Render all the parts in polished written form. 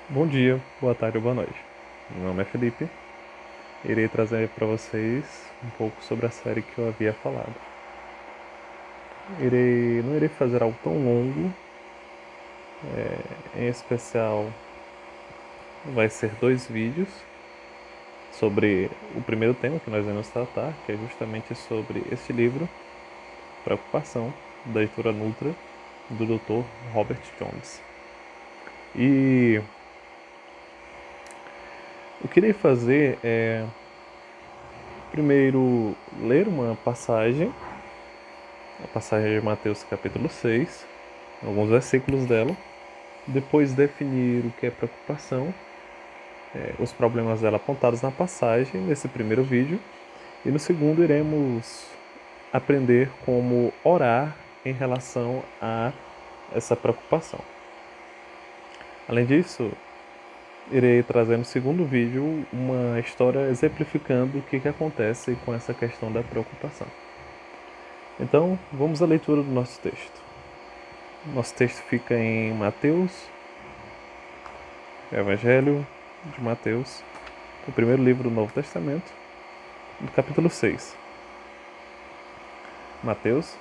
Bom dia, boa tarde ou boa noite. Meu nome é Felipe. Irei trazer para vocês um pouco sobre a série que eu havia falado. Não irei fazer algo tão longo. Em especial, vai ser 2 vídeos sobre o primeiro tema que nós vamos tratar, que é justamente sobre este livro, Preocupação, da editora Nutra, do Dr. Robert Jones. E o que irei fazer é primeiro ler uma passagem, a passagem de Mateus capítulo 6, alguns versículos dela, depois definir o que é preocupação, os problemas dela apontados na passagem, nesse primeiro vídeo, e no segundo iremos aprender como orar em relação a essa preocupação. Além disso, irei trazer no segundo vídeo uma história exemplificando o que acontece com essa questão da preocupação. Então, vamos à leitura do nosso texto. Nosso texto fica em Mateus, Evangelho de Mateus, o primeiro livro do Novo Testamento, no capítulo 6. Mateus,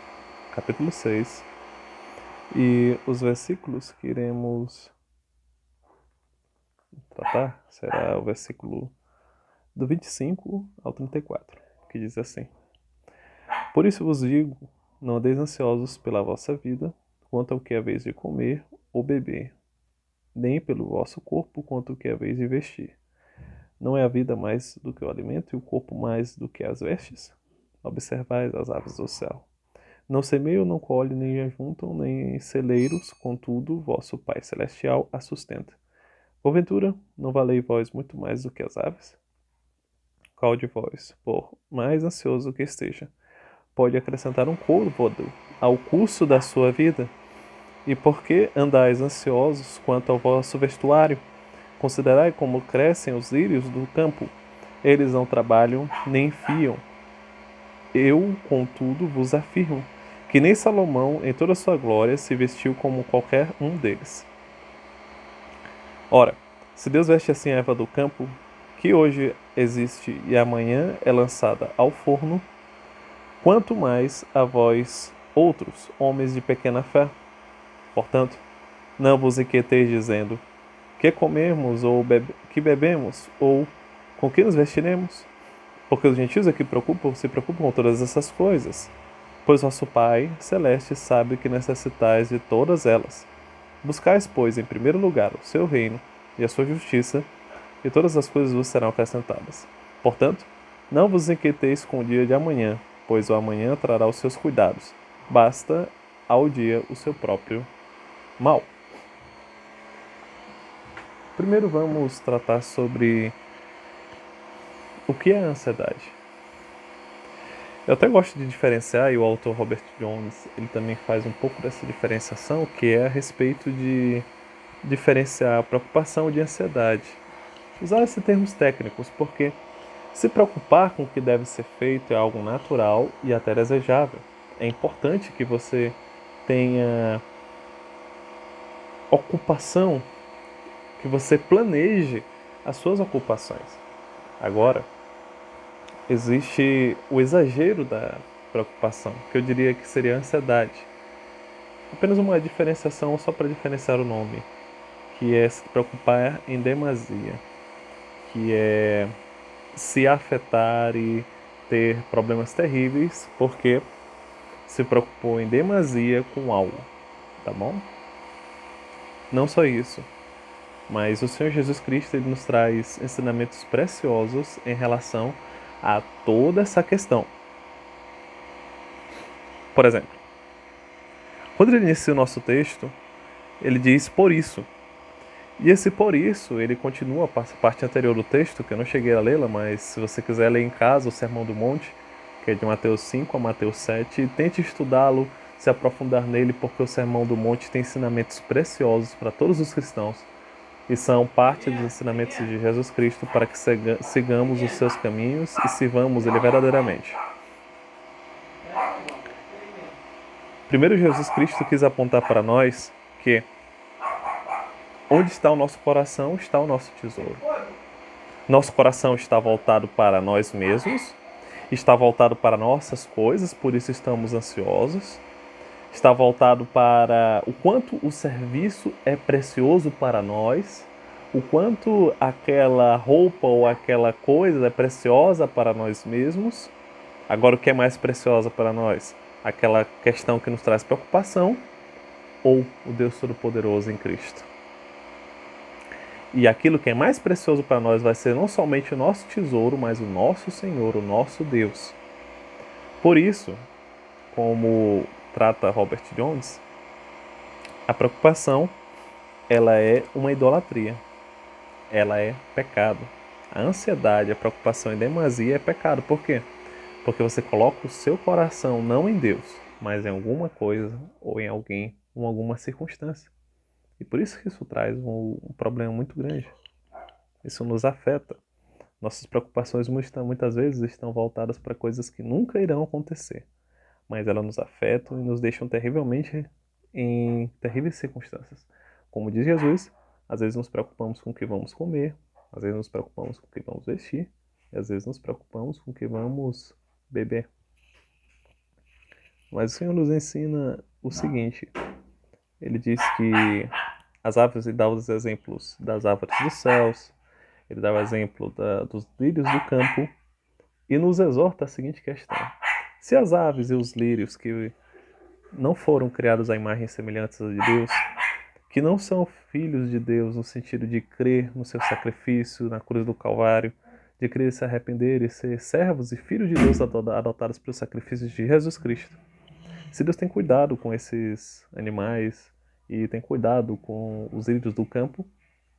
capítulo 6. E os versículos que iremos tratar será o versículo do 25 ao 34, que diz assim: Por isso vos digo, não andeis ansiosos pela vossa vida, quanto ao que haveis de comer ou beber, nem pelo vosso corpo, quanto ao que haveis de vestir. Não é a vida mais do que o alimento e o corpo mais do que as vestes? Observais as aves do céu. Não semeiam, não colhem, nem ajuntam, nem em celeiros, contudo, vosso Pai Celestial a sustenta. Porventura, não valei vós muito mais do que as aves? Qual de vós, por mais ansioso que esteja, pode acrescentar um côvado ao curso da sua vida? E por que andais ansiosos quanto ao vosso vestuário? Considerai como crescem os lírios do campo. Eles não trabalham nem fiam. Eu, contudo, vos afirmo que nem Salomão, em toda a sua glória, se vestiu como qualquer um deles. Ora, se Deus veste assim a erva do campo, que hoje existe e amanhã é lançada ao forno, quanto mais a vós, outros, homens de pequena fé. Portanto, não vos inquieteis dizendo: que comemos, ou que bebemos, ou com que nos vestiremos? Porque os gentios aqui se preocupam com todas essas coisas. Pois vosso Pai Celeste sabe que necessitais de todas elas. Buscais, pois, em primeiro lugar o seu reino e a sua justiça, e todas as coisas vos serão acrescentadas. Portanto, não vos inquieteis com o dia de amanhã, pois o amanhã trará os seus cuidados. Basta ao dia o seu próprio mal. Primeiro vamos tratar sobre o que é a ansiedade. Eu até gosto de diferenciar, e o autor Robert Jones ele também faz um pouco dessa diferenciação, que é a respeito de diferenciar a preocupação de ansiedade. Usar esses termos técnicos, porque se preocupar com o que deve ser feito é algo natural e até desejável. É importante que você tenha ocupação, que você planeje as suas ocupações. Agora, existe o exagero da preocupação, que eu diria que seria a ansiedade. Apenas uma diferenciação só para diferenciar o nome, que é se preocupar em demasia, que é se afetar e ter problemas terríveis porque se preocupou em demasia com algo, tá bom? Não só isso, mas o Senhor Jesus Cristo ele nos traz ensinamentos preciosos em relação a toda essa questão. Por exemplo, quando ele inicia o nosso texto, ele diz por isso. E esse por isso, ele continua a parte anterior do texto, que eu não cheguei a lê-la, mas se você quiser ler em casa o Sermão do Monte, que é de Mateus 5 a Mateus 7, tente estudá-lo, se aprofundar nele, porque o Sermão do Monte tem ensinamentos preciosos para todos os cristãos e são parte dos ensinamentos de Jesus Cristo para que sigamos os seus caminhos e sirvamos ele verdadeiramente. Primeiro, Jesus Cristo quis apontar para nós que Onde está o nosso coração, está o nosso tesouro. Nosso coração está voltado para nós mesmos, está voltado para nossas coisas, por isso estamos ansiosos. Está voltado para o quanto o serviço é precioso para nós, o quanto aquela roupa ou aquela coisa é preciosa para nós mesmos. Agora, o que é mais preciosa para nós? Aquela questão que nos traz preocupação ou o Deus Todo-Poderoso em Cristo? E aquilo que é mais precioso para nós vai ser não somente o nosso tesouro, mas o nosso Senhor, o nosso Deus. Por isso, como trata Robert Jones, a preocupação ela é uma idolatria. Ela é pecado. A ansiedade, a preocupação em demasia é pecado. Por quê? Porque você coloca o seu coração não em Deus, mas em alguma coisa ou em alguém ou em alguma circunstância. E por isso que isso traz um problema muito grande. Isso nos afeta. Nossas preocupações muitas vezes estão voltadas para coisas que nunca irão acontecer, mas elas nos afetam e nos deixam terrivelmente em terríveis circunstâncias. Como diz Jesus, às vezes nos preocupamos com o que vamos comer, às vezes nos preocupamos com o que vamos vestir, e às vezes nos preocupamos com o que vamos beber. Mas o Senhor nos ensina o seguinte: ele diz que as árvores, ele dá os exemplos das árvores dos céus, ele dá o exemplo dos lírios do campo e nos exorta a seguinte questão: se as aves e os lírios que não foram criados à imagem e semelhança de Deus, que não são filhos de Deus no sentido de crer no seu sacrifício na cruz do Calvário, de crer e se arrepender e ser servos e filhos de Deus adotados pelos sacrifícios de Jesus Cristo. Se Deus tem cuidado com esses animais e tem cuidado com os lírios do campo,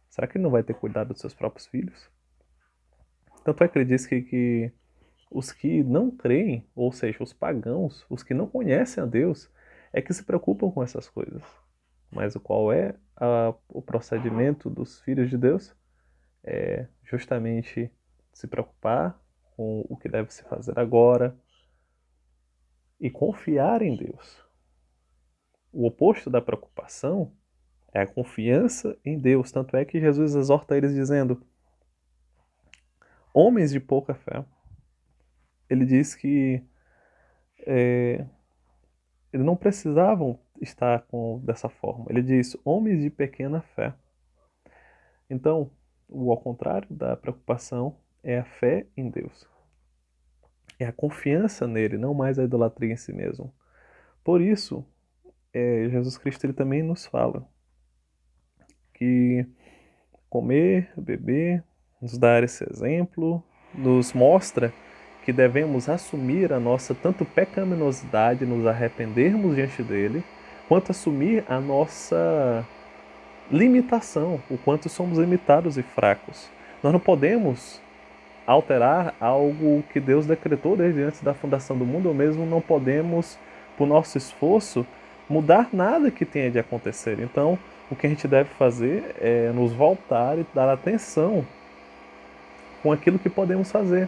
será que Ele não vai ter cuidado dos seus próprios filhos? Tanto é que ele diz que os que não creem, ou seja, os pagãos, os que não conhecem a Deus, é que se preocupam com essas coisas. Mas qual é o procedimento dos filhos de Deus? É justamente se preocupar com o que deve se fazer agora e confiar em Deus. O oposto da preocupação é a confiança em Deus. Tanto é que Jesus exorta eles dizendo: homens de pouca fé. Ele diz que eles não precisavam estar dessa forma. Ele diz: homens de pequena fé. Então, o ao contrário da preocupação é a fé em Deus. É a confiança nele, não mais a idolatria em si mesmo. Por isso, Jesus Cristo ele também nos fala que comer, beber, nos dar esse exemplo, nos mostra que devemos assumir a nossa tanto pecaminosidade, nos arrependermos diante dele, quanto assumir a nossa limitação, o quanto somos limitados e fracos. Nós não podemos alterar algo que Deus decretou desde antes da fundação do mundo, ou mesmo não podemos, por nosso esforço, mudar nada que tenha de acontecer. Então, o que a gente deve fazer é nos voltar e dar atenção com aquilo que podemos fazer.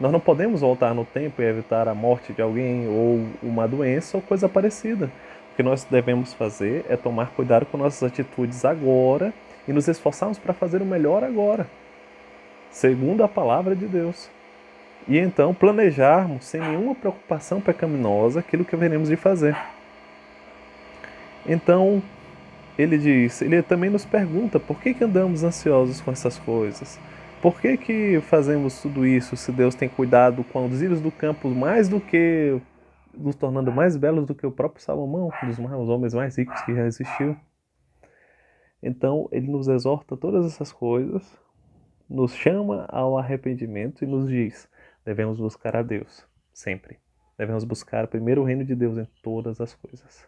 Nós não podemos voltar no tempo e evitar a morte de alguém ou uma doença ou coisa parecida. O que nós devemos fazer é tomar cuidado com nossas atitudes agora e nos esforçarmos para fazer o melhor agora, segundo a palavra de Deus. E então planejarmos sem nenhuma preocupação pecaminosa aquilo que haveremos de fazer. Então, ele também nos pergunta por que andamos ansiosos com essas coisas? Por que fazemos tudo isso se Deus tem cuidado com os lírios do campo mais do que nos tornando mais belos do que o próprio Salomão, um dos homens mais ricos que já existiu? Então, ele nos exorta a todas essas coisas, nos chama ao arrependimento e nos diz: devemos buscar a Deus, sempre. Devemos buscar primeiro o reino de Deus em todas as coisas.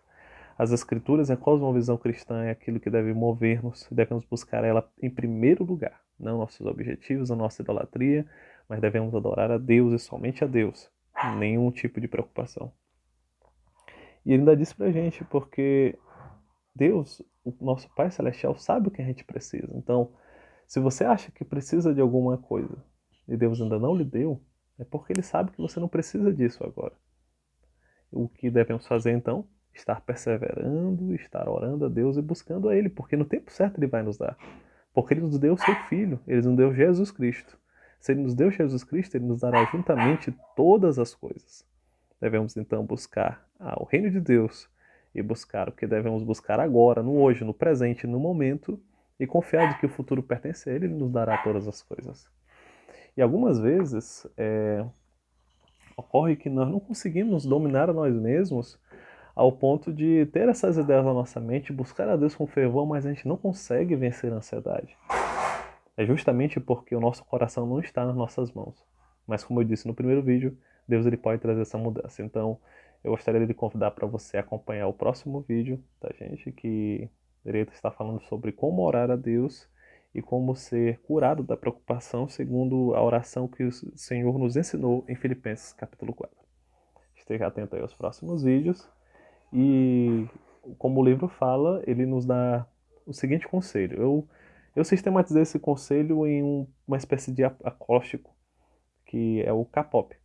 As Escrituras, a cosmovisão cristã é aquilo que deve mover-nos, devemos buscar ela em primeiro lugar, não nossos objetivos, a nossa idolatria, mas devemos adorar a Deus e somente a Deus, nenhum tipo de preocupação. E ele ainda diz pra gente, porque Deus, o nosso Pai Celestial, sabe o que a gente precisa. Então, se você acha que precisa de alguma coisa e Deus ainda não lhe deu, é porque Ele sabe que você não precisa disso agora. O que devemos fazer então estar perseverando, estar orando a Deus e buscando a Ele, porque no tempo certo Ele vai nos dar. Porque Ele nos deu o seu Filho, Ele nos deu Jesus Cristo. Se Ele nos deu Jesus Cristo, Ele nos dará juntamente todas as coisas. Devemos então buscar o reino de Deus e buscar o que devemos buscar agora, no hoje, no presente, no momento, e confiar de que o futuro pertence a Ele, Ele nos dará todas as coisas. E algumas vezes ocorre que nós não conseguimos dominar a nós mesmos ao ponto de ter essas ideias na nossa mente, buscar a Deus com fervor, mas a gente não consegue vencer a ansiedade. É justamente porque o nosso coração não está nas nossas mãos. Mas como eu disse no primeiro vídeo, Deus ele pode trazer essa mudança. Então, eu gostaria de convidar para você acompanhar o próximo vídeo da gente, que irei estar falando sobre como orar a Deus e como ser curado da preocupação, segundo a oração que o Senhor nos ensinou em Filipenses capítulo 4. Esteja atento aí aos próximos vídeos. E como o livro fala, ele nos dá o seguinte conselho. Eu sistematizei esse conselho em uma espécie de acróstico, que é o CAPOP.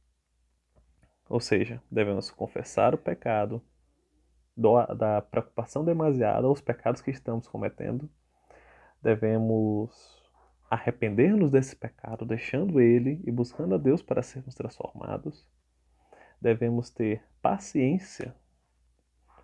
Ou seja, devemos confessar o pecado, da preocupação demasiada aos pecados que estamos cometendo. Devemos arrepender-nos desse pecado, deixando ele e buscando a Deus para sermos transformados. Devemos ter paciência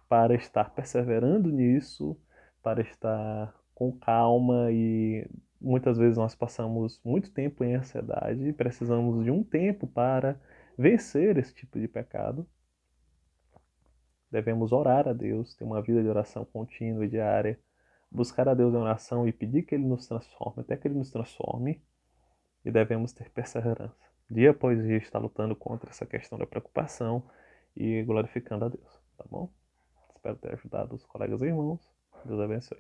para estar perseverando nisso, para estar com calma e muitas vezes nós passamos muito tempo em ansiedade e precisamos de um tempo para vencer esse tipo de pecado. Devemos orar a Deus, ter uma vida de oração contínua e diária, buscar a Deus em oração e pedir que Ele nos transforme, até que Ele nos transforme, e devemos ter perseverança. Dia após dia estar lutando contra essa questão da preocupação e glorificando a Deus, tá bom? Espero ter ajudado os colegas e irmãos. Deus abençoe.